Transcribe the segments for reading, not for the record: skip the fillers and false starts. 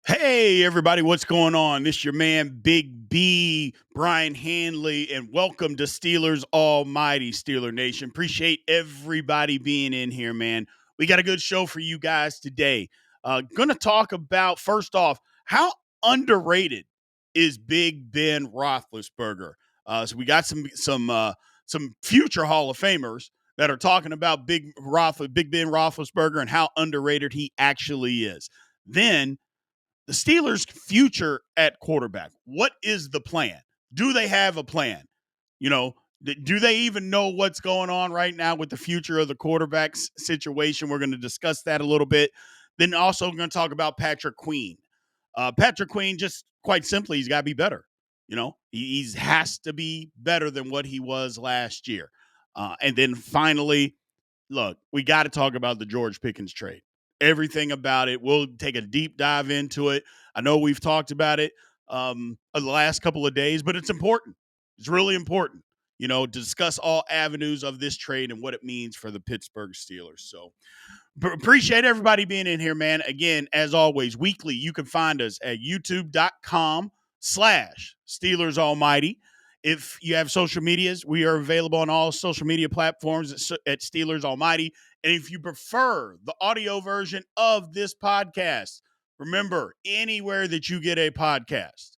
Hey, everybody, what's going on? This your man, Big B, Brian Hanley, and welcome to Steelers Almighty, Steeler Nation. Appreciate everybody being in here, man. We got a good show for you guys today. Going to talk about, first off, how underrated is Big Ben Roethlisberger? So we got some future Hall of Famers that are talking about Big Ben Roethlisberger and how underrated he actually is. Then the Steelers' future at quarterback. What is the plan? Do they have a plan? You know, do they even know what's going on right now with the future of the quarterback situation? We're going to discuss that a little bit. Then also going to talk about Patrick Queen. Patrick Queen, just quite simply, he's got to be better. You know, he has to be better than what he was last year. And then finally, look, we got to talk about the George Pickens trade. Everything about it. We'll take a deep dive into it. I know we've talked about it the last couple of days, but it's important. It's really important, to discuss all avenues of this trade and what it means for the Pittsburgh Steelers. So appreciate everybody being in here, man. Again, as always, weekly, you can find us at youtube.com/Steelers Almighty. If you have social medias, we are available on all social media platforms at Steelers Almighty. And if you prefer the audio version of this podcast, remember, anywhere that you get a podcast,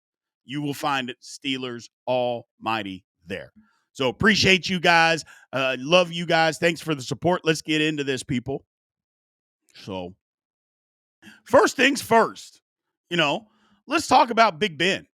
you will find it Steelers Almighty there. So appreciate you guys. Love you guys. Thanks for the support. Let's get into this, people. So first things first, let's talk about Big Ben.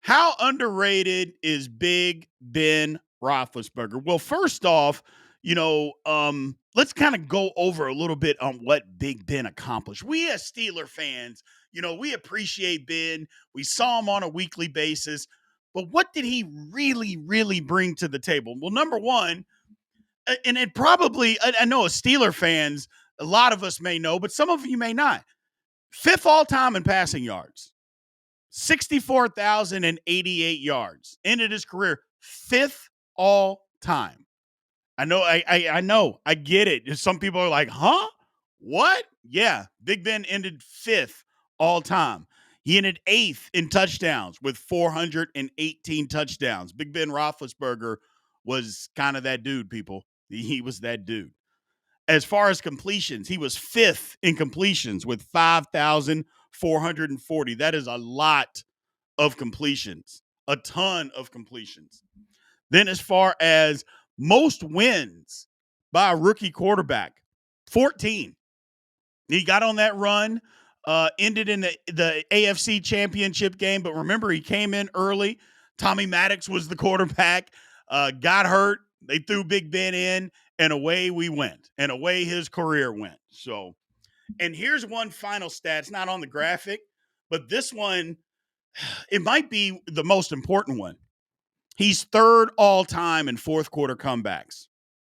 How underrated is Big Ben Roethlisberger? Well, first off, let's kind of go over a little bit on what Big Ben accomplished. We as Steeler fans, we appreciate Ben. We saw him on a weekly basis. But what did he really, really bring to the table? Well, number one, and it probably, I know as Steeler fans, a lot of us may know, but some of you may not. Fifth all time in passing yards. 64,088 yards. Ended his career fifth all time. I know, I get it. Some people are like, huh? What? Yeah, Big Ben ended fifth all time. He ended eighth in touchdowns with 418 touchdowns. Big Ben Roethlisberger was kind of that dude, people. He was that dude. As far as completions, he was fifth in completions with 5,440. That is a lot of completions, a ton of completions. Then, as far as most wins by a rookie quarterback, 14. He got on that run, ended in the AFC Championship game, but remember, he came in early. Tommy Maddox was the quarterback, got hurt. They threw Big Ben in, and away we went, and away his career went. So, and here's one final stat. It's not on the graphic, but this one, it might be the most important one. He's third all time in fourth quarter comebacks.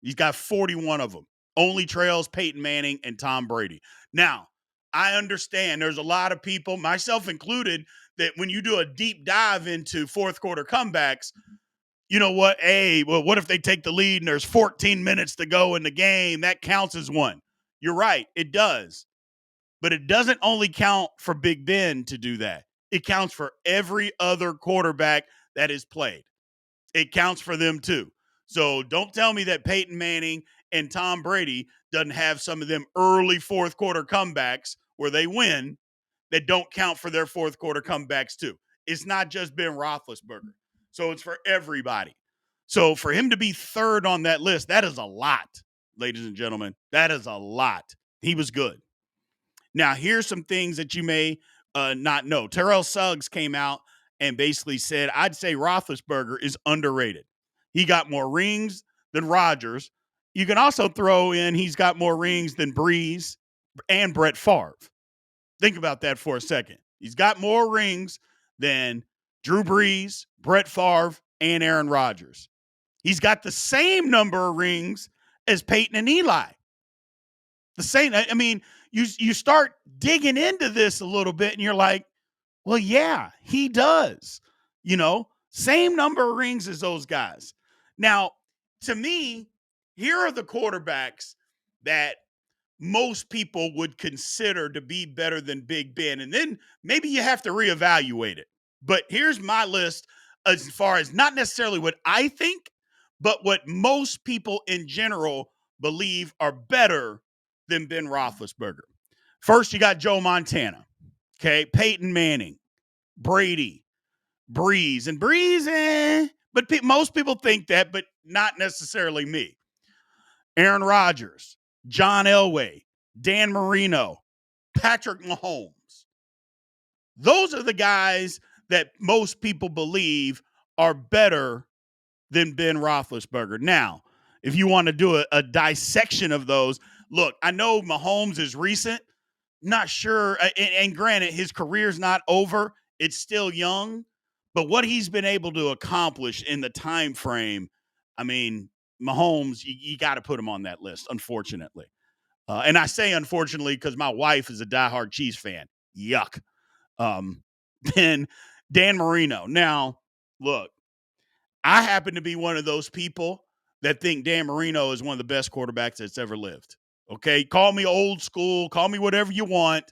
He's got 41 of them. Only trails Peyton Manning and Tom Brady. Now, I understand there's a lot of people, myself included, that when you do a deep dive into fourth quarter comebacks, you know what? Hey, well, what if they take the lead and there's 14 minutes to go in the game? That counts as one. You're right. It does. But it doesn't only count for Big Ben to do that. It counts for every other quarterback that is played. It counts for them too. So don't tell me that Peyton Manning and Tom Brady doesn't have some of them early fourth quarter comebacks where they win that don't count for their fourth quarter comebacks too. It's not just Ben Roethlisberger. So it's for everybody. So for him to be third on that list, that is a lot, ladies and gentlemen. That is a lot. He was good. Now, here's some things that you may not know. Terrell Suggs came out and basically said, I'd say Roethlisberger is underrated. He got more rings than Rodgers. You can also throw in he's got more rings than Brees and Brett Favre. Think about that for a second. He's got more rings than Drew Brees, Brett Favre, and Aaron Rodgers. He's got the same number of rings as Peyton and Eli. The same. I mean, you start digging into this a little bit and you're like, well, yeah, he does. Same number of rings as those guys. Now, to me, here are the quarterbacks that most people would consider to be better than Big Ben. And then maybe you have to reevaluate it. But here's my list as far as not necessarily what I think, but what most people in general believe are better than Ben Roethlisberger. First, you got Joe Montana, okay? Peyton Manning, Brady, Brees. And Brees, but most people think that, but not necessarily me. Aaron Rodgers, John Elway, Dan Marino, Patrick Mahomes. Those are the guys that most people believe are better than Ben Roethlisberger. Now, if you want to do a dissection of those, look, I know Mahomes is recent. Not sure. And granted, his career's not over. It's still young. But what he's been able to accomplish in the time frame, I mean, Mahomes, you got to put him on that list, unfortunately. And I say unfortunately because my wife is a diehard Chiefs fan. Yuck. Then Dan Marino. Now, look, I happen to be one of those people that think Dan Marino is one of the best quarterbacks that's ever lived. Okay, call me old school, call me whatever you want.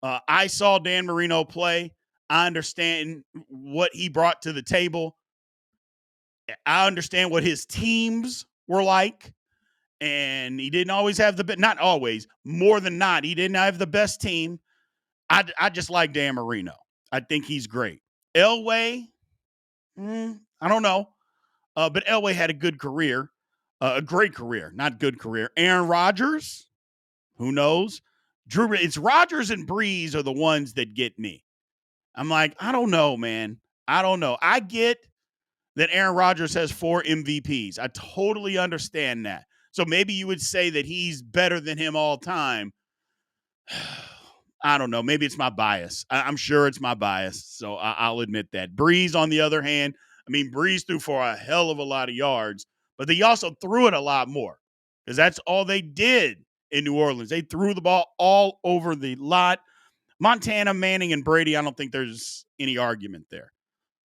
I saw Dan Marino play. I understand what he brought to the table. I understand what his teams were like. And he didn't always have not always, more than not, he didn't have the best team. I just like Dan Marino. I think he's great. Elway, I don't know. But Elway had a good career, a great career, not good career. Aaron Rodgers, who knows? It's Rodgers and Brees are the ones that get me. I'm like, I don't know, man. I don't know. I get that Aaron Rodgers has 4 MVPs. I totally understand that. So maybe you would say that he's better than him all time. I don't know. Maybe it's my bias. I'm sure it's my bias. So I'll admit that. Brees, on the other hand, I mean, Brees threw for a hell of a lot of yards, but they also threw it a lot more because that's all they did in New Orleans. They threw the ball all over the lot. Montana, Manning, and Brady, I don't think there's any argument there.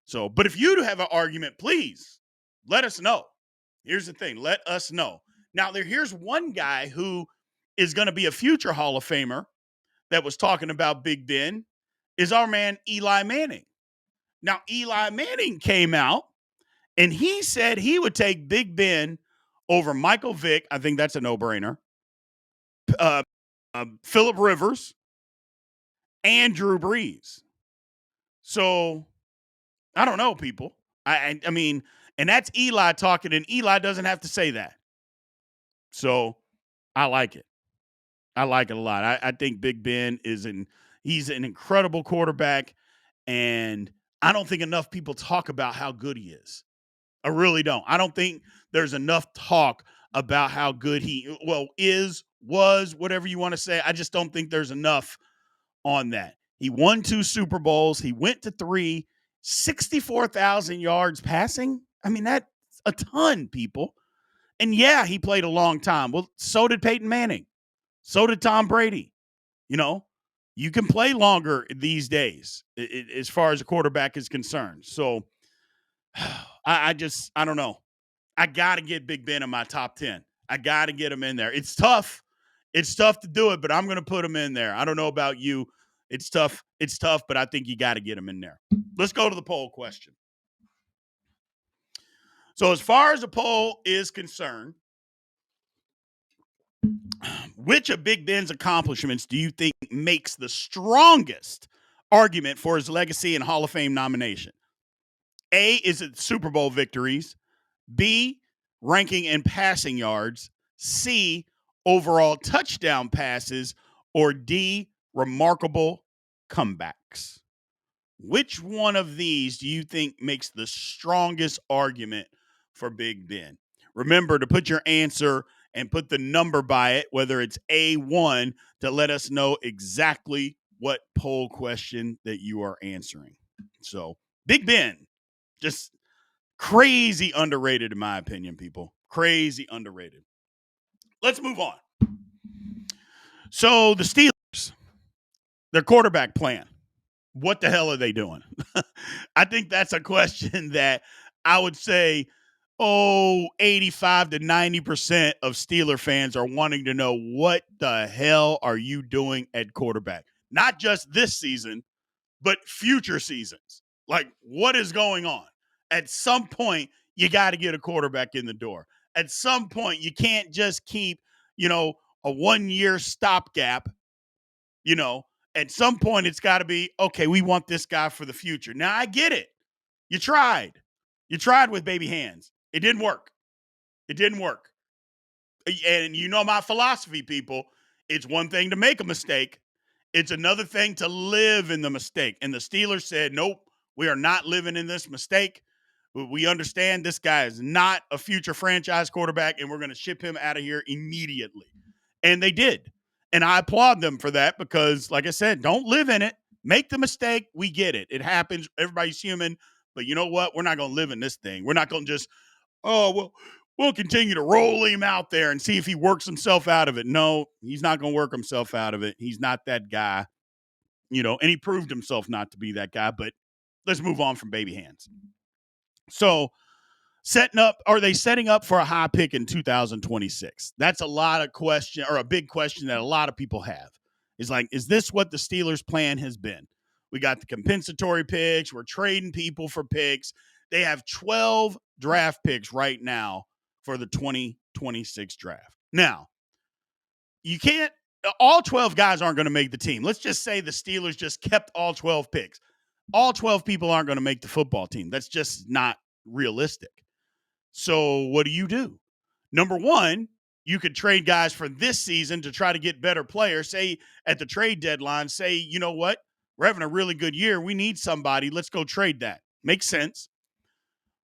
So, but if you have an argument, please let us know. Here's the thing. Let us know. Now, here's one guy who is going to be a future Hall of Famer that was talking about Big Ben is our man Eli Manning. Now, Eli Manning came out and he said he would take Big Ben over Michael Vick. I think that's a no-brainer. Phillip Rivers and Drew Brees. So, I don't know, people. I mean, and that's Eli talking, and Eli doesn't have to say that. So, I like it. I like it a lot. I think Big Ben he's an incredible quarterback, and I don't think enough people talk about how good he is. I really don't. I don't think there's enough talk about how good he was, whatever you want to say. I just don't think there's enough on that. He won 2 Super Bowls. He went to 3, 64,000 yards passing. I mean, that's a ton, people. And yeah, he played a long time. Well, so did Peyton Manning. So did Tom Brady. You know, you can play longer these days as far as a quarterback is concerned. So I don't know. I got to get Big Ben in my top 10. I got to get him in there. It's tough. It's tough to do it, but I'm going to put him in there. I don't know about you. It's tough. It's tough, but I think you got to get him in there. Let's go to the poll question. So as far as the poll is concerned, which of Big Ben's accomplishments do you think makes the strongest argument for his legacy and Hall of Fame nomination? A, is it Super Bowl victories? B, ranking in passing yards? C, overall touchdown passes? Or D, remarkable comebacks? Which one of these do you think makes the strongest argument for Big Ben? Remember to put your answer and put the number by it, whether it's A1, to let us know exactly what poll question that you are answering. So, Big Ben, just crazy underrated in my opinion, people. Crazy underrated. Let's move on. So, the Steelers, their quarterback plan. What the hell are they doing? I think that's a question that I would say 85 to 90% of Steeler fans are wanting to know, what the hell are you doing at quarterback? Not just this season, but future seasons. Like, what is going on? At some point, you got to get a quarterback in the door. At some point, you can't just keep, a 1-year stopgap. At some point, it's got to be, okay, we want this guy for the future. Now, I get it. You tried. You tried with baby hands. It didn't work. It didn't work. And my philosophy, people. It's one thing to make a mistake. It's another thing to live in the mistake. And the Steelers said, nope, we are not living in this mistake. We understand this guy is not a future franchise quarterback, and we're going to ship him out of here immediately. And they did. And I applaud them for that because, like I said, don't live in it. Make the mistake. We get it. It happens. Everybody's human. But you know what? We're not going to live in this thing. We're not going to just, we'll continue to roll him out there and see if he works himself out of it. No, he's not going to work himself out of it. He's not that guy, and he proved himself not to be that guy. But let's move on from baby hands. So, are they setting up for a high pick in 2026? That's a lot of question, or a big question that a lot of people have. Is this what the Steelers' plan has been? We got the compensatory picks. We're trading people for picks. They have 12 draft picks right now for the 2026 draft. Now, all 12 guys aren't going to make the team. Let's just say the Steelers just kept all 12 picks. All 12 people aren't going to make the football team. That's just not realistic. So what do? Number one, you could trade guys for this season to try to get better players. Say at the trade deadline, you know what? We're having a really good year. We need somebody. Let's go trade that. Makes sense.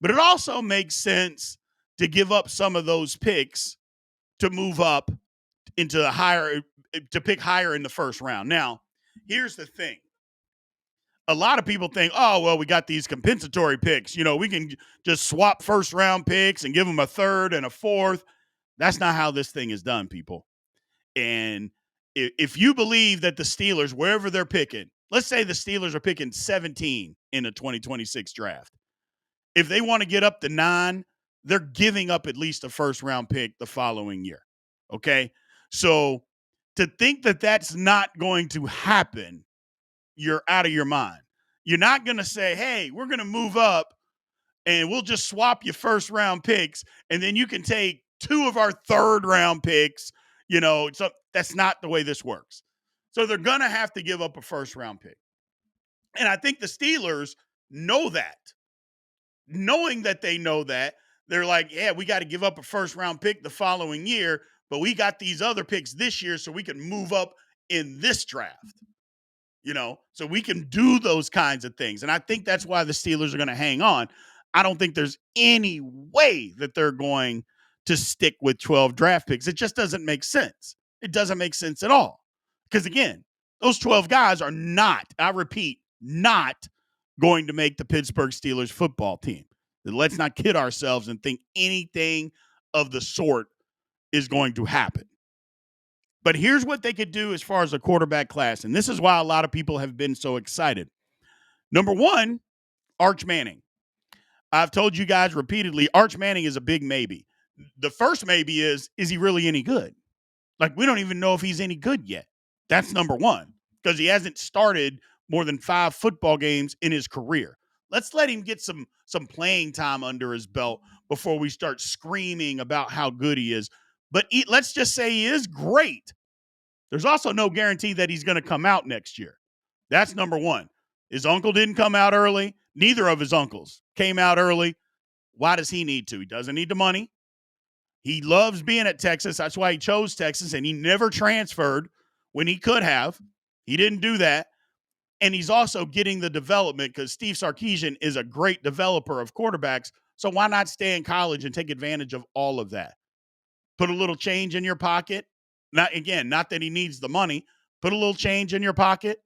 But it also makes sense to give up some of those picks to move up to pick higher in the first round. Now, here's the thing. A lot of people think, we got these compensatory picks. We can just swap first round picks and give them a third and a fourth. That's not how this thing is done, people. And if you believe that the Steelers, wherever they're picking, let's say the Steelers are picking 17 in the 2026 draft. If they want to get up to 9, they're giving up at least a first round pick the following year. Okay. So to think that that's not going to happen, you're out of your mind. You're not going to say, hey, we're going to move up and we'll just swap your first round picks and then you can take 2 of our third round picks. So that's not the way this works. So they're going to have to give up a first round pick. And I think the Steelers know that. Knowing that they know that, they're like, yeah, we got to give up a first round pick the following year, but we got these other picks this year so we can move up in this draft. So we can do those kinds of things. And I think that's why the Steelers are going to hang on. I don't think there's any way that they're going to stick with 12 draft picks. It just doesn't make sense. It doesn't make sense at all. Because again, those 12 guys are not, I repeat, not going to make the Pittsburgh Steelers football team. Let's not kid ourselves and think anything of the sort is going to happen. But here's what they could do as far as a quarterback class. And this is why a lot of people have been so excited. Number one, Arch Manning. I've told you guys repeatedly, Arch Manning is a big maybe. The first maybe is he really any good? Like, we don't even know if he's any good yet. That's number one, because he hasn't started more than 5 football games in his career. Let's let him get some playing time under his belt before we start screaming about how good he is. But let's just say he is great. There's also no guarantee that he's going to come out next year. That's number one. His uncle didn't come out early. Neither of his uncles came out early. Why does he need to? He doesn't need the money. He loves being at Texas. That's why he chose Texas, and he never transferred when he could have. He didn't do that. And he's also getting the development because Steve Sarkisian is a great developer of quarterbacks. So why not stay in college and take advantage of all of that? Put a little change in your pocket. Not that he needs the money. Put a little change in your pocket.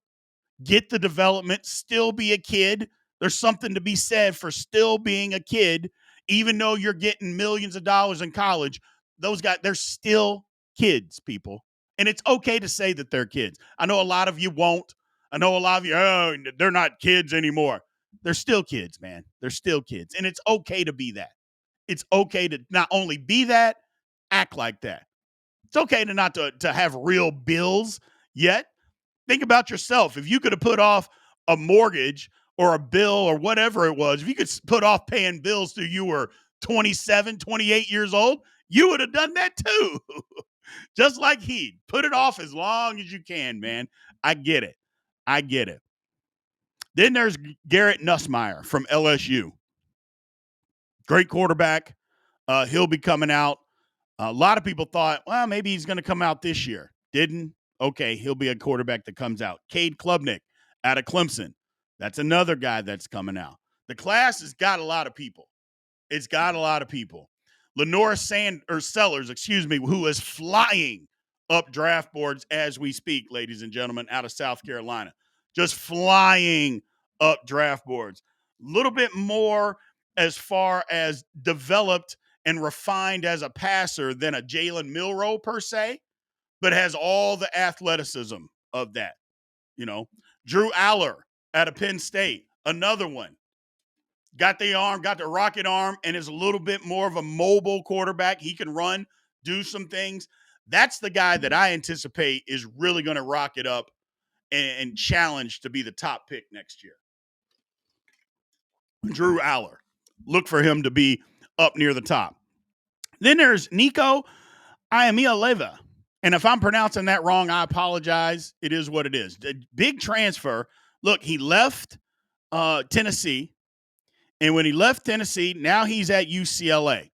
Get the development. Still be a kid. There's something to be said for still being a kid, even though you're getting millions of dollars in college. Those guys, they're still kids, people. And it's okay to say that they're kids. I know a lot of you won't. I know a lot of you, they're not kids anymore. They're still kids, man. They're still kids. And it's okay to be that. It's okay to not only be that, act like that. It's okay to not to have real bills yet. Think about yourself. If you could have put off a mortgage or a bill or whatever it was, if you could put off paying bills till you were 27, 28 years old, you would have done that too. Just like he. Put it off as long as you can, man. I get it. I get it. Then there's Garrett Nussmeier from LSU. Great quarterback. He'll be coming out. A lot of people thought, well, maybe he's going to come out this year. Didn't. Okay, he'll be a quarterback that comes out. Cade Klubnik out of Clemson. That's another guy that's coming out. The class has got a lot of people. It's got a lot of people. LaNorris Sellers, who is flying up draft boards as we speak, ladies and gentlemen, out of South Carolina. Just flying up draft boards. A little bit more as far as developed and refined as a passer than a Jalen Milroe per se, but has all the athleticism of that. Drew Allar out of Penn State, another one. Got the arm, got the rocket arm, and is a little bit more of a mobile quarterback. He can run, do some things. That's the guy that I anticipate is really going to rock it up and challenge to be the top pick next year. Drew Allar. Look for him to be up near the top. Then there's Nico Iamaleava. And if I'm pronouncing that wrong, I apologize. It is what it is. The big transfer. Look, he left Tennessee. And when he left Tennessee, now he's at UCLA.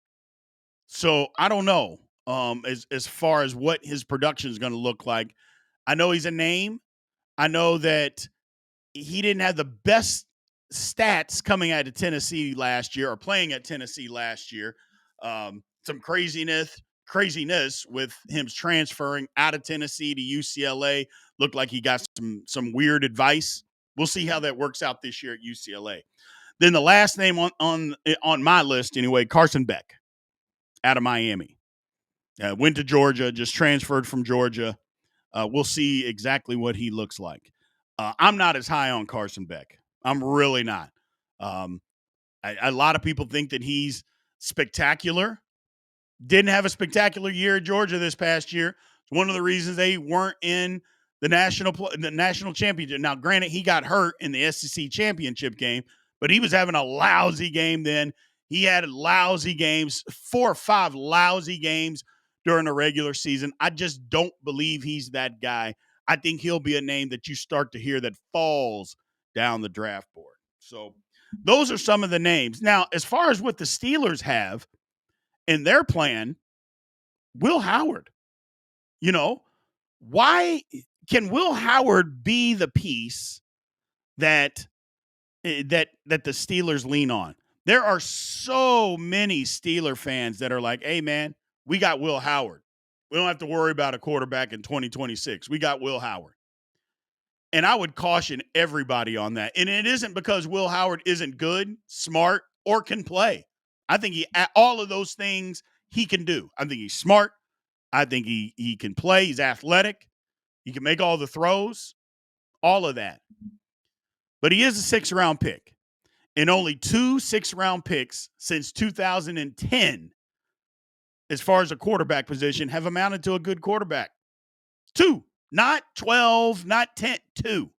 So I don't know as far as what his production is going to look like. I know he's a name. I know that he didn't have the best stats coming out of Tennessee last year or playing at Tennessee last year. Some craziness with him transferring out of Tennessee to UCLA. Looked like he got some weird advice. We'll see how that works out this year at UCLA. Then the last name on my list anyway, Carson Beck out of Miami. Went to Georgia, just transferred from Georgia. We'll see exactly what he looks like. I'm not as high on Carson Beck. I'm really not. A lot of people think that he's spectacular. Didn't have a spectacular year at Georgia this past year. It's one of the reasons they weren't in the national championship. Now, granted, he got hurt in the SEC championship game, but he was having a lousy game then. He had lousy games, 4 or 5 lousy games during the regular season. I just don't believe he's that guy. I think he'll be a name that you start to hear that falls down the draft board. So those are some of the names. Now, as far as what the Steelers have in their plan, Will Howard. Why can Will Howard be the piece that the Steelers lean on? There are so many Steeler fans that are like, hey, man, we got Will Howard. We don't have to worry about a quarterback in 2026. We got Will Howard. And I would caution everybody on that. And it isn't because Will Howard isn't good, smart, or can play. I think all of those things he can do. I think he's smart. I think he can play. He's athletic. He can make all the throws, all of that. But he is a 6th-round pick. And only 2 6th-round picks since 2010, as far as a quarterback position, have amounted to a good quarterback. 2, not 12, not 10, 2.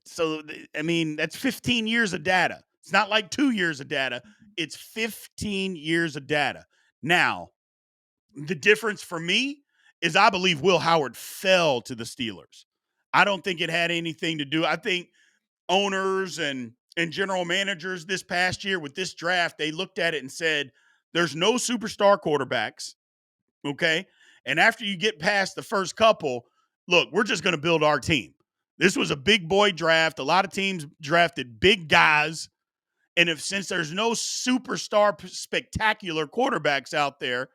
So, I mean, that's 15 years of data. It's not like 2 years of data. It's 15 years of data. Now, the difference for me is I believe Will Howard fell to the Steelers. I don't think it had anything to do. I think owners and general managers this past year with this draft, they looked at it and said, there's no superstar quarterbacks, okay? And after you get past the first couple, look, we're just going to build our team. This was a big boy draft. A lot of teams drafted big guys. And since there's no superstar spectacular quarterbacks out there,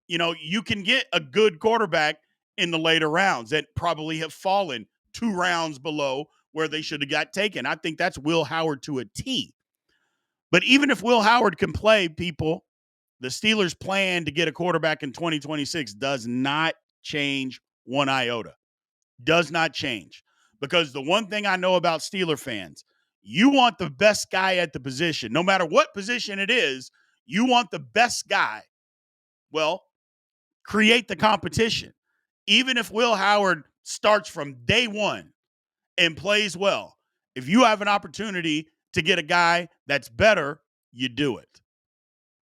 you can get a good quarterback in the later rounds that probably have fallen 2 rounds below where they should have got taken. I think that's Will Howard to a T. But even if Will Howard can play, people, the Steelers' plan to get a quarterback in 2026 does not change one iota. Does not change. Because the one thing I know about Steeler fans, you want the best guy at the position. No matter what position it is, You want the best guy. Well, create the competition. Even if Will Howard starts from day one and plays well, if you have an opportunity to get a guy that's better, you do it.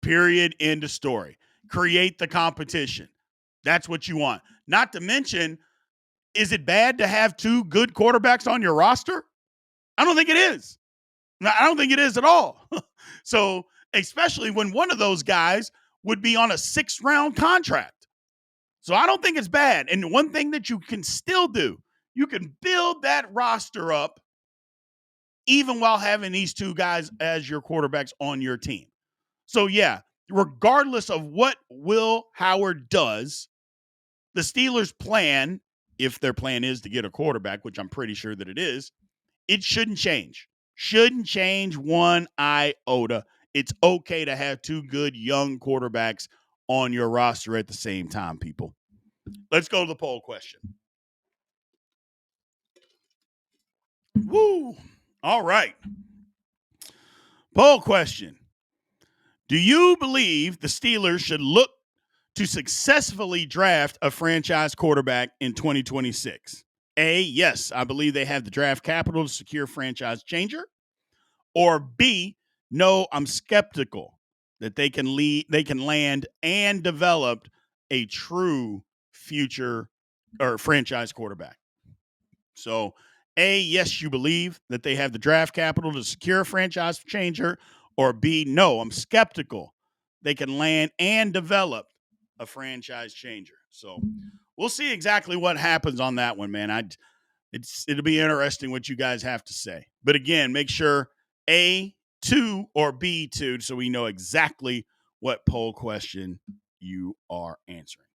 Period. End of story. Create the competition. That's what you want. Not to mention, is it bad to have two good quarterbacks on your roster? I don't think it is. I don't think it is at all. So, especially when one of those guys would be on a 6th-round contract. So I don't think it's bad. And one thing that you can still do, you can build that roster up even while having these two guys as your quarterbacks on your team. So, yeah, regardless of what Will Howard does, the Steelers' plan, if their plan is to get a quarterback, which I'm pretty sure that it is, it shouldn't change. Shouldn't change one iota. It's okay to have two good young quarterbacks on your roster at the same time, people. Let's go to the poll question. Woo. All right. Poll question. Do you believe the Steelers should look to successfully draft a franchise quarterback in 2026? A, yes, I believe they have the draft capital to secure a franchise changer. Or B, no, I'm skeptical that they can land and develop a true future or franchise quarterback. So, A, yes, you believe that they have the draft capital to secure a franchise changer. Or B, no, I'm skeptical they can land and develop a franchise changer. So we'll see exactly what happens on that one, man. It'll be interesting what you guys have to say. But again, make sure A2 or B2 so we know exactly what poll question you are answering.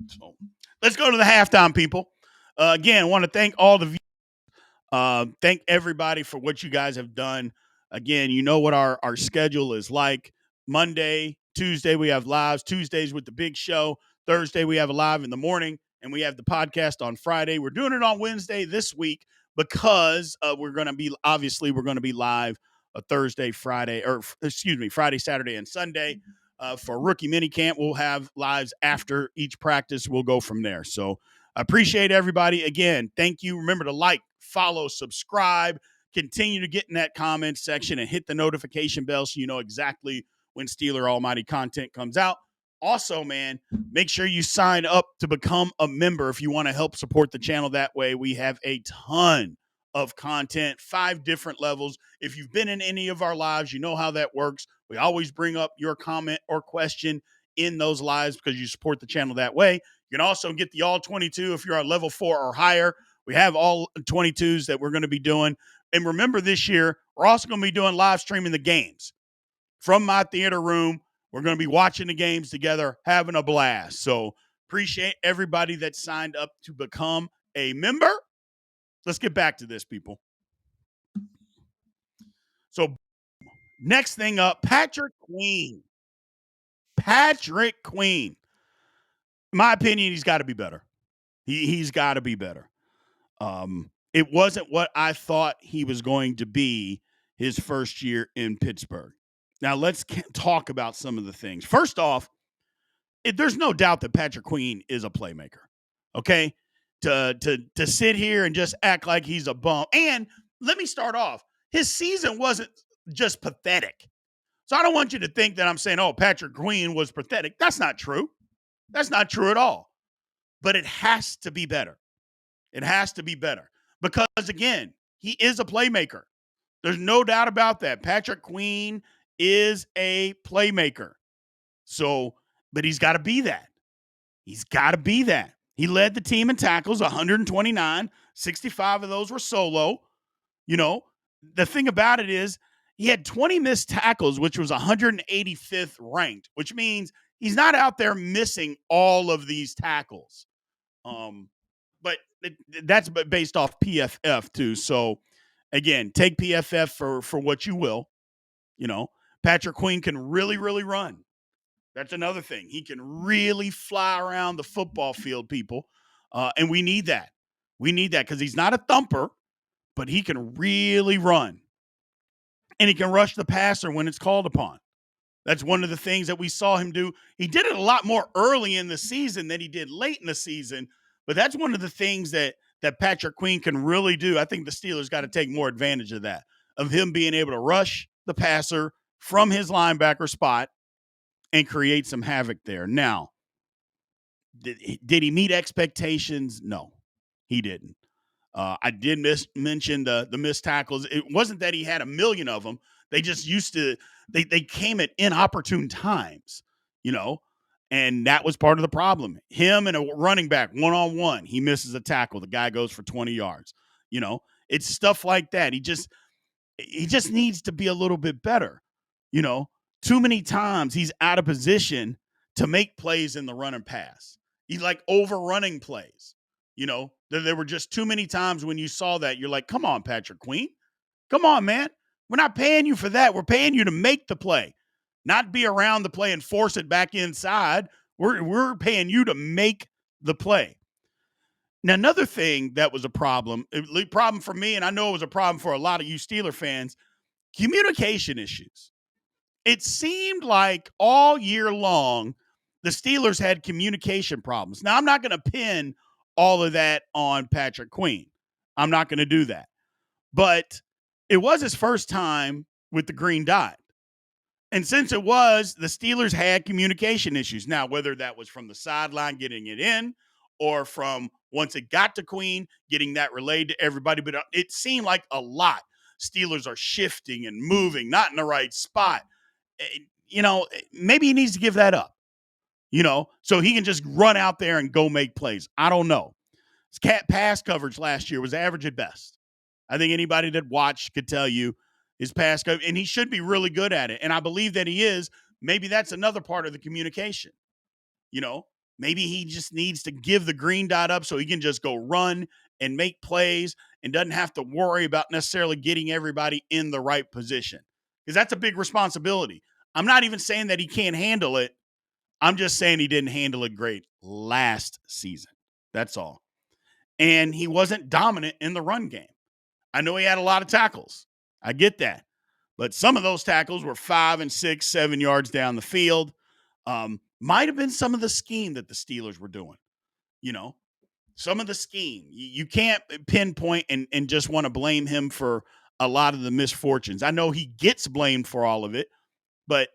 So let's go to the halftime, people. Again, want to thank all the viewers. Thank everybody for what you guys have done. Again, you know what our schedule is like. Monday, Tuesday, we have lives. Tuesdays with the big show. Thursday, we have a live in the morning. And we have the podcast on Friday. We're doing it on Wednesday this week because we're going to be live Thursday, Friday, Friday, Saturday, and Sunday. For rookie minicamp, we'll have lives after each practice. We'll go from there. So I appreciate everybody. Again, thank you. Remember to like, follow, subscribe, continue to get in that comment section and hit the notification bell so you know exactly when Steeler Almighty content comes out. Also, man, make sure you sign up to become a member if you want to help support the channel that way. We have a ton of content, 5 different levels. If you've been in any of our lives, you know how that works. We always bring up your comment or question in those lives because you support the channel that way. You can also get the all 22 if you're on level 4 or higher. We have all 22s that we're going to be doing. And remember, this year, we're also going to be doing live streaming the games from my theater room. We're going to be watching the games together, having a blast. So appreciate everybody that signed up to become a member. Let's get back to this, people. So next thing up, Patrick Queen. In my opinion, he's got to be better. He's got to be better. It wasn't what I thought he was going to be his first year in Pittsburgh. Now, let's talk about some of the things. First off, there's no doubt that Patrick Queen is a playmaker, okay? To sit here and just act like he's a bum. And let me start off. His season wasn't just pathetic. So I don't want you to think that I'm saying, oh, Patrick Queen was pathetic. That's not true. That's not true at all. But it has to be better. It has to be better. Because, again, he is a playmaker. There's no doubt about that. Patrick Queen is a playmaker. So, but he's got to be that. He's got to be that. He led the team in tackles, 129. 65 of those were solo. You know, the thing about it is he had 20 missed tackles, which was 185th ranked, which means he's not out there missing all of these tackles. But that's based off PFF too. So again, take PFF for what you will. You know, Patrick Queen can really, really run. That's another thing. He can really fly around the football field, people. And we need that. We need that because he's not a thumper, but he can really run. And he can rush the passer when it's called upon. That's one of the things that we saw him do. He did it a lot more early in the season than he did late in the season, but that's one of the things that Patrick Queen can really do. I think the Steelers got to take more advantage of that, of him being able to rush the passer from his linebacker spot and create some havoc there. Now, did he meet expectations? No, he didn't. I did mention the missed tackles. It wasn't that he had a million of them. They just they came at inopportune times, and that was part of the problem. Him and a running back one-on-one, he misses a tackle. The guy goes for 20 yards. It's stuff like that. He just needs to be a little bit better. Too many times he's out of position to make plays in the run and pass. He's like overrunning plays. There were just too many times when you saw that. You're like, come on, Patrick Queen. Come on, man. We're not paying you for that. We're paying you to make the play, not be around the play and force it back inside. We're paying you to make the play. Now, another thing that was a problem for me, and I know it was a problem for a lot of you Steeler fans, communication issues. It seemed like all year long, the Steelers had communication problems. Now, I'm not going to pin all of that on Patrick Queen. I'm not going to do that. But it was his first time with the green dot. And since it was, the Steelers had communication issues. Now, whether that was from the sideline getting it in or from once it got to Queen, getting that relayed to everybody, but it seemed like a lot. Steelers are shifting and moving, not in the right spot. Maybe he needs to give that up, so he can just run out there and go make plays. I don't know. His pass coverage last year was average at best. I think anybody that watched could tell you his pass coverage, and he should be really good at it. And I believe that he is. Maybe that's another part of the communication. Maybe he just needs to give the green dot up so he can just go run and make plays and doesn't have to worry about necessarily getting everybody in the right position, because that's a big responsibility. I'm not even saying that he can't handle it. I'm just saying he didn't handle it great last season. That's all. And he wasn't dominant in the run game. I know he had a lot of tackles. I get that. But some of those tackles were 5 and 6, 7 yards down the field. Might have been some of the scheme that the Steelers were doing. Some of the scheme. You can't pinpoint and just want to blame him for a lot of the misfortunes. I know he gets blamed for all of it, but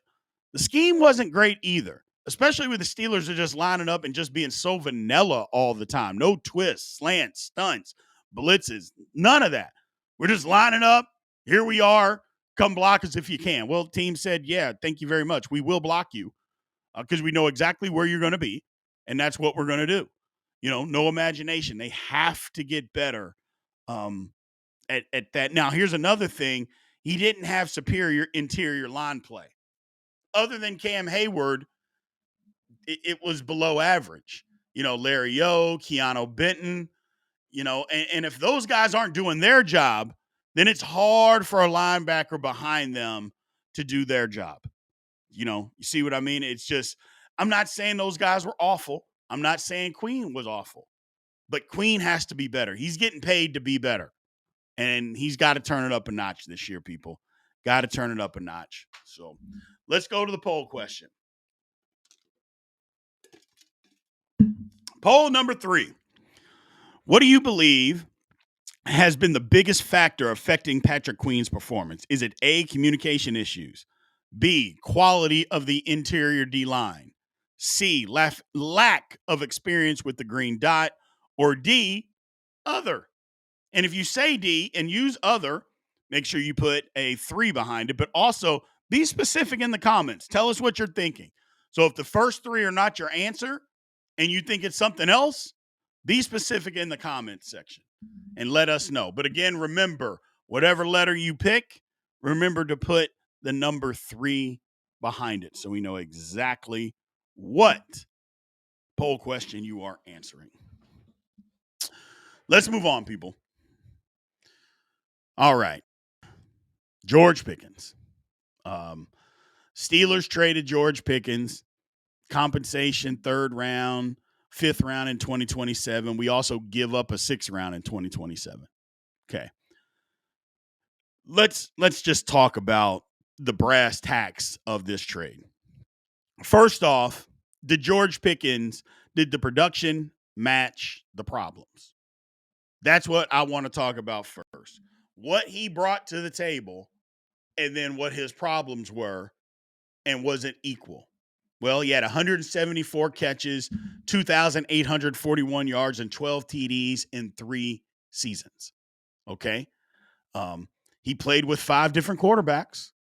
the scheme wasn't great either, especially with the Steelers are just lining up and just being so vanilla all the time. No twists, slants, stunts, blitzes, none of that. We're just lining up. Here we are. Come block us if you can. Well, the team said, yeah, thank you very much. We will block you because we know exactly where you're going to be, and that's what we're going to do. No imagination. They have to get better at that. Now, here's another thing. He didn't have superior interior line play. Other than Cam Hayward, it was below average. Larry O, Keanu Benton, and if those guys aren't doing their job, then it's hard for a linebacker behind them to do their job. You see what I mean? It's just, I'm not saying those guys were awful. I'm not saying Queen was awful, but Queen has to be better. He's getting paid to be better, and he's got to turn it up a notch this year, people. Got to turn it up a notch. So let's go to the poll question. Poll number 3. What do you believe has been the biggest factor affecting Patrick Queen's performance? Is it A, communication issues, B, quality of the interior D-line, C, lack of experience with the green dot, or D, other? And if you say D and use other, make sure you put a 3 behind it, but also be specific in the comments. Tell us what you're thinking. So if the first 3 are not your answer and you think it's something else, be specific in the comments section and let us know. But again, remember, whatever letter you pick, remember to put the number 3 behind it so we know exactly what poll question you are answering. Let's move on, people. All right. George Pickens. Steelers traded George Pickens. Compensation, 3rd round, 5th round in 2027. We also give up a 6th round in 2027. Okay. Let's just talk about the brass tacks of this trade. First off, did the production match the problems? That's what I want to talk about first. What he brought to the table, and then what his problems were, and was it equal? Well, he had 174 catches, 2,841 yards, and 12 TDs in 3 seasons. Okay. He played with 5 different quarterbacks.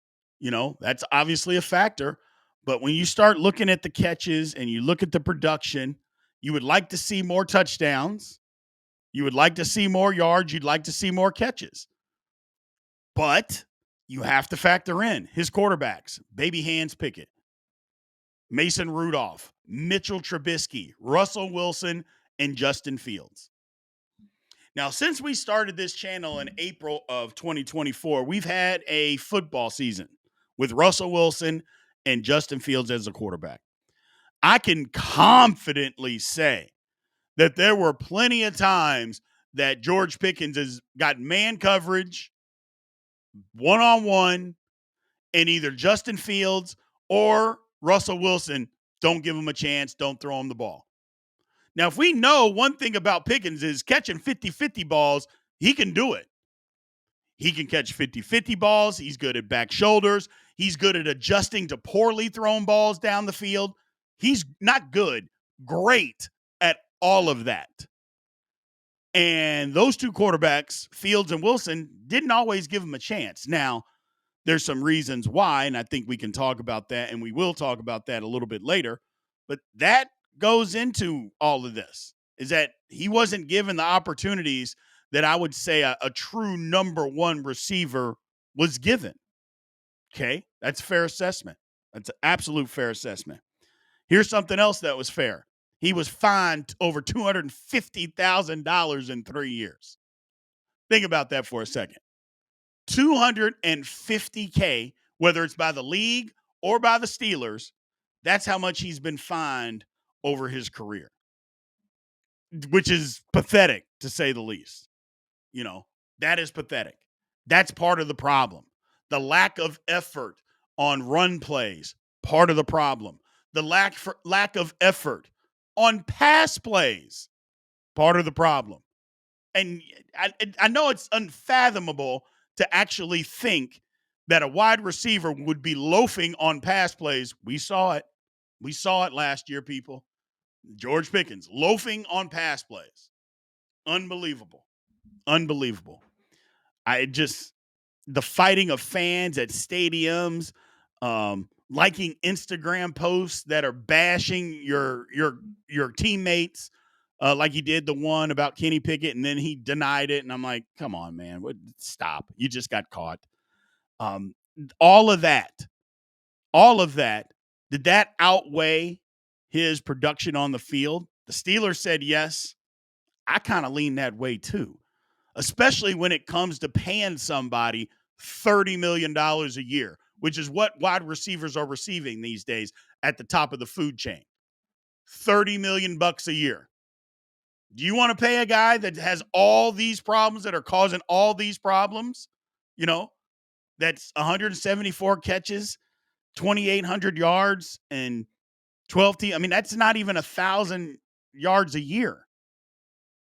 That's obviously a factor. But when you start looking at the catches and you look at the production, you would like to see more touchdowns. You would like to see more yards. You'd like to see more catches. But you have to factor in his quarterbacks: Baby Hands Pickett, Mason Rudolph, Mitchell Trubisky, Russell Wilson, and Justin Fields. Now, since we started this channel in April of 2024, we've had a football season with Russell Wilson and Justin Fields as a quarterback. I can confidently say that there were plenty of times that George Pickens has got man coverage, one-on-one, and either Justin Fields or Russell Wilson don't give him a chance, don't throw him the ball. Now, if we know one thing about Pickens is catching 50-50 balls, he can do it. He can catch 50-50 balls. He's good at back shoulders. He's good at adjusting to poorly thrown balls down the field. He's not good, great at all of that. And those two quarterbacks, Fields and Wilson, didn't always give him a chance. Now, there's some reasons why, and I think we can talk about that, and we will talk about that a little bit later. But that goes into all of this, is that he wasn't given the opportunities that I would say a true number one receiver was given. Okay, that's a fair assessment. That's an absolute fair assessment. Here's something else that was fair. He was fined over $250,000 in 3 years. Think about that for a second. $250K, whether it's by the league or by the Steelers, that's how much he's been fined over his career, which is pathetic, to say the least. That is pathetic. That's part of the problem. The lack of effort on run plays, part of the problem. The lack of effort on pass plays, part of the problem. And I know it's unfathomable to actually think that a wide receiver would be loafing on pass plays. We saw it. We saw it last year, people. George Pickens loafing on pass plays. Unbelievable. Unbelievable. The fighting of fans at stadiums, liking Instagram posts that are bashing your teammates, like he did the one about Kenny Pickett, and then he denied it. And I'm like, come on, man, stop. You just got caught. All of that, did that outweigh his production on the field? The Steelers said yes. I kind of lean that way too, especially when it comes to paying somebody $30 million a year, which is what wide receivers are receiving these days at the top of the food chain. $30 million a year. Do you want to pay a guy that has all these problems, that are causing all these problems? That's 174 catches, 2,800 yards, and 12 I mean, that's not even 1,000 yards a year.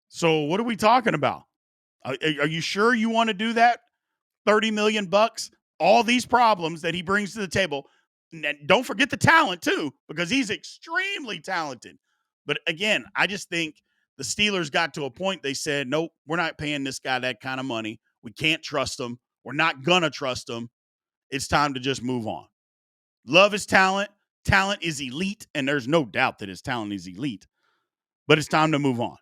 So what are we talking about? Are you sure you want to do that? $30 million, all these problems that he brings to the table. And don't forget the talent too, because he's extremely talented. But again, I just think the Steelers got to a point, they said, nope, we're not paying this guy that kind of money. We can't trust him. We're not going to trust him. It's time to just move on. Love his talent. Talent is elite, and there's no doubt that his talent is elite. But it's time to move on.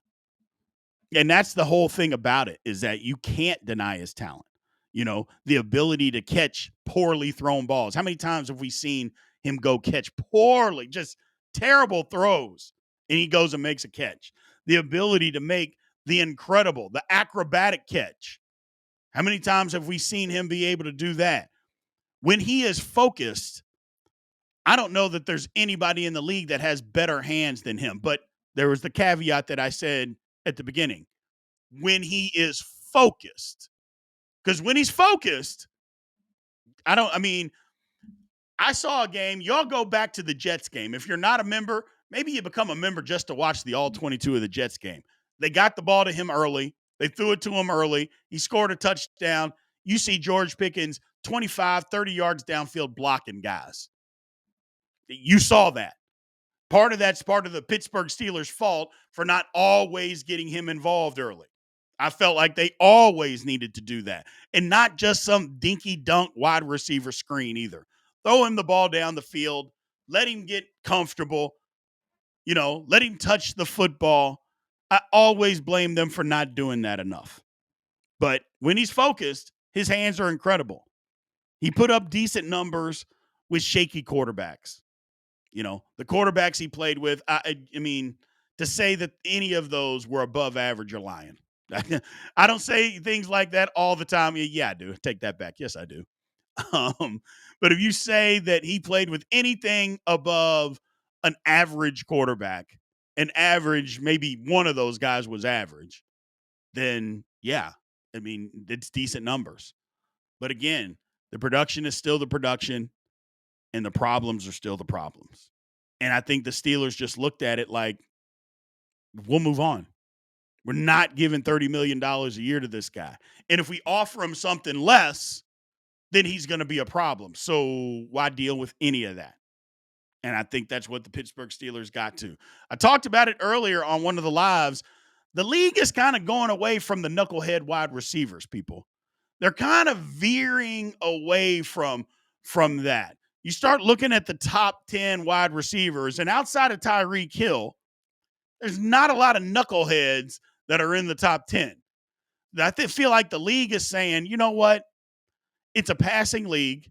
And that's the whole thing about it, is that you can't deny his talent. The ability to catch poorly thrown balls. How many times have we seen him go catch poorly, just terrible throws, and he goes and makes a catch? The ability to make the incredible, the acrobatic catch. How many times have we seen him be able to do that? When he is focused, I don't know that there's anybody in the league that has better hands than him. But there was the caveat that I said at the beginning. When he is focused. Because when he's focused, I saw a game. Y'all go back to the Jets game. If you're not a member, maybe you become a member just to watch the all 22 of the Jets game. They got the ball to him early. They threw it to him early. He scored a touchdown. You see George Pickens 25, 30 yards downfield blocking guys. You saw that. Part of that's part of the Pittsburgh Steelers' fault for not always getting him involved early. I felt like they always needed to do that. And not just some dinky dunk wide receiver screen either. Throw him the ball down the field. Let him get comfortable. Let him touch the football. I always blame them for not doing that enough. But when he's focused, his hands are incredible. He put up decent numbers with shaky quarterbacks. The quarterbacks he played with, I mean, to say that any of those were above average, you're lying. I don't say things like that all the time. Yeah, I do. Take that back. Yes, I do. But if you say that he played with anything above an average quarterback, an average, maybe one of those guys was average, then yeah, I mean, it's decent numbers. But again, the production is still the production, and the problems are still the problems. And I think the Steelers just looked at it like, we'll move on. We're not giving $30 million a year to this guy. And if we offer him something less, then he's going to be a problem. So why deal with any of that? And I think that's what the Pittsburgh Steelers got to. I talked about it earlier on one of the lives. The league is kind of going away from the knucklehead wide receivers, people. They're kind of veering away from that. You start looking at the top 10 wide receivers, and outside of Tyreek Hill, there's not a lot of knuckleheads that are in the top 10. I feel like the league is saying, you know what? It's a passing league.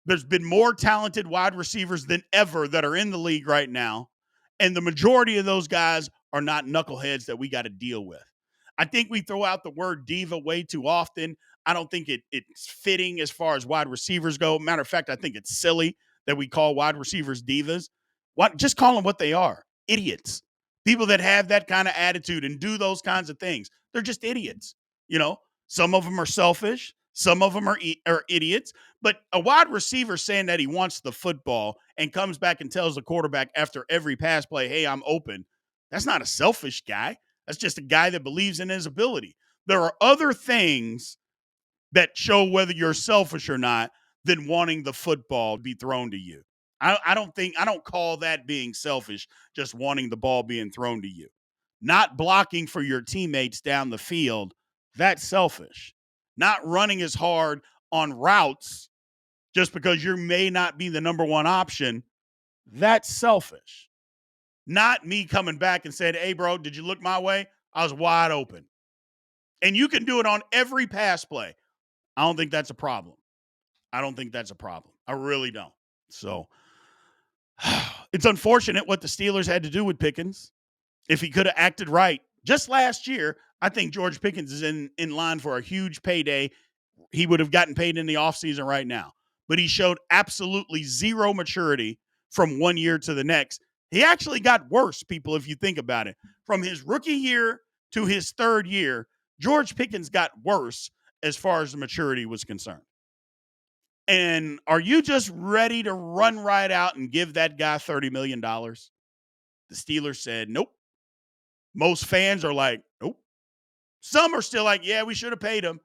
There's been more talented wide receivers than ever that are in the league right now. And the majority of those guys are not knuckleheads that we got to deal with. I think we throw out the word diva way too often. I don't think it's fitting as far as wide receivers go. Matter of fact, I think it's silly that we call wide receivers divas. Just call them what they are, idiots. People that have that kind of attitude and do those kinds of things, they're just idiots. Some of them are selfish. Some of them are idiots. But a wide receiver saying that he wants the football and comes back and tells the quarterback after every pass play, hey, I'm open. That's not a selfish guy. That's just a guy that believes in his ability. There are other things that show whether you're selfish or not than wanting the football to be thrown to you. I don't call that being selfish, just wanting the ball being thrown to you. Not blocking for your teammates down the field, that's selfish. Not running as hard on routes just because you may not be the number one option, that's selfish. Not me coming back and saying, hey, bro, did you look my way? I was wide open. And you can do it on every pass play. I don't think that's a problem. I really don't. So it's unfortunate what the Steelers had to do with Pickens. If he could have acted right just last year, I think George Pickens is in line for a huge payday. He would have gotten paid in the offseason right now. But he showed absolutely zero maturity from one year to the next. He actually got worse, people, if you think about it. From his rookie year to his third year, George Pickens got worse as far as the maturity was concerned. And are you just ready to run right out and give that guy $30 million? The Steelers said, nope. Most fans are like, nope. Some are still like, yeah, we should have paid him.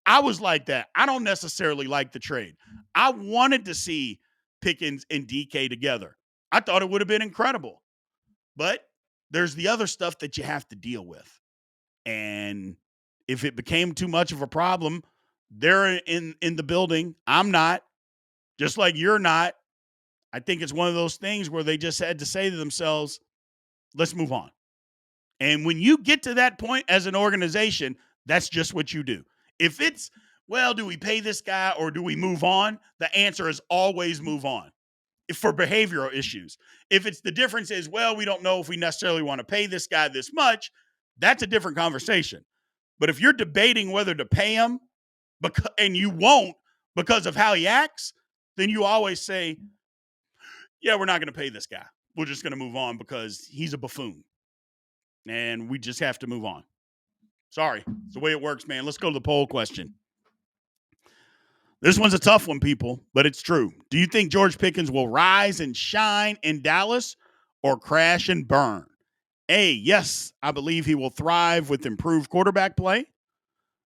I was like that. I don't necessarily like the trade. I wanted to see Pickens and DK together. I thought it would have been incredible. But there's the other stuff that you have to deal with. And if it became too much of a problem, they're in the building. I'm not. Just like you're not. I think it's one of those things where they just had to say to themselves, let's move on. And when you get to that point as an organization, that's just what you do. If it's, well, do we pay this guy or do we move on? The answer is always move on for behavioral issues. If it's the difference is, well, we don't know if we necessarily want to pay this guy this much, that's a different conversation. But if you're debating whether to pay him and you won't because of how he acts, then you always say, yeah, we're not going to pay this guy. We're just going to move on because he's a buffoon. And we just have to move on. Sorry. It's the way it works, man. Let's go to the poll question. This one's a tough one, people, but it's true. Do you think George Pickens will rise and shine in Dallas or crash and burn? A, yes, I believe he will thrive with improved quarterback play.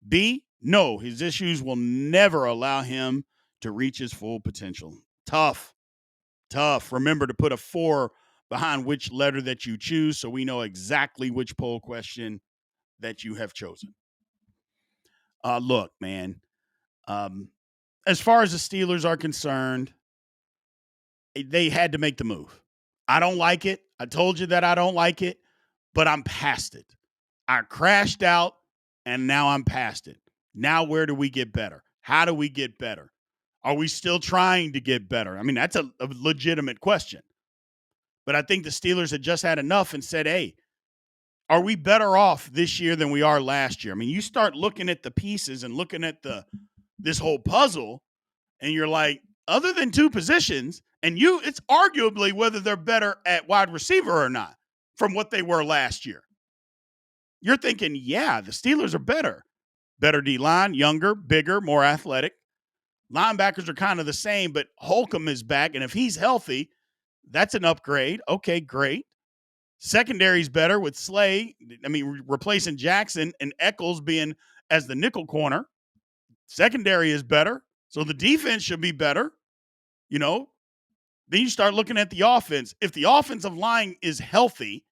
B, no, his issues will never allow him to reach his full potential. Tough, tough. Remember to put a 4 behind which letter that you choose so we know exactly which poll question that you have chosen. Look, man, as far as the Steelers are concerned, they had to make the move. I don't like it. I told you that I don't like it, but I'm past it. I crashed out, and now I'm past it. Now, where do we get better? How do we get better? Are we still trying to get better? I mean, that's a legitimate question. But I think the Steelers had just had enough and said, hey, are we better off this year than we are last year? I mean, you start looking at the pieces and looking at this whole puzzle, and you're like, other than 2 positions, and it's arguably whether they're better at wide receiver or not from what they were last year. You're thinking, yeah, the Steelers are better. Better D-line, younger, bigger, more athletic. Linebackers are kind of the same, but Holcomb is back, and if he's healthy, that's an upgrade. Okay, great. Secondary's better with Slay. I mean, replacing Jackson and Eccles being as the nickel corner. Secondary is better. So the defense should be better. You know, then you start looking at the offense. If the offensive line is healthy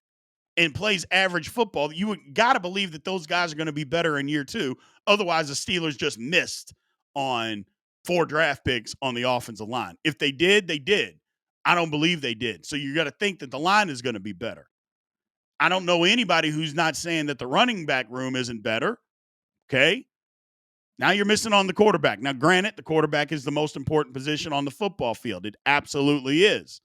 and plays average football, you got to believe that those guys are going to be better in year 2. Otherwise, the Steelers just missed on 4 draft picks on the offensive line. If they did, they did. I don't believe they did. So you got to think that the line is going to be better. I don't know anybody who's not saying that the running back room isn't better. Okay. Now you're missing on the quarterback. Now, granted, the quarterback is the most important position on the football field. It absolutely is.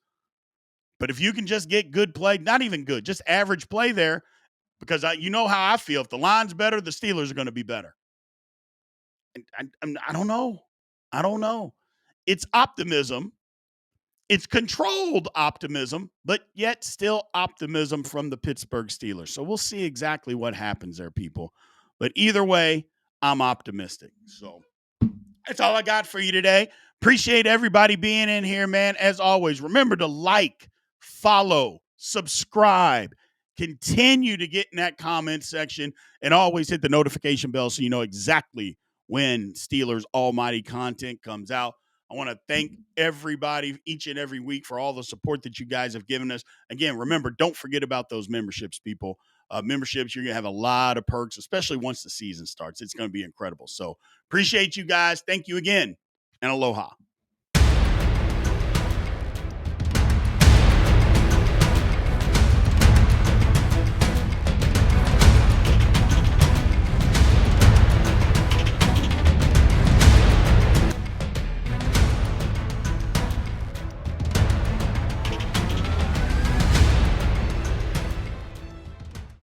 But if you can just get good play, not even good, just average play there, because you know how I feel. If the line's better, the Steelers are going to be better. I don't know. I don't know. It's optimism. It's controlled optimism, but yet still optimism from the Pittsburgh Steelers. So we'll see exactly what happens there, people. But either way, I'm optimistic. So that's all I got for you today. Appreciate everybody being in here, man. As always, remember to like, follow, subscribe, continue to get in that comment section, and always hit the notification bell so you know exactly when Steelers Almighty content comes out. I want to thank everybody each and every week for all the support that you guys have given us. Again, remember, don't forget about those memberships, people. Memberships, you're going to have a lot of perks, especially once the season starts. It's going to be incredible. So appreciate you guys. Thank you again, and aloha.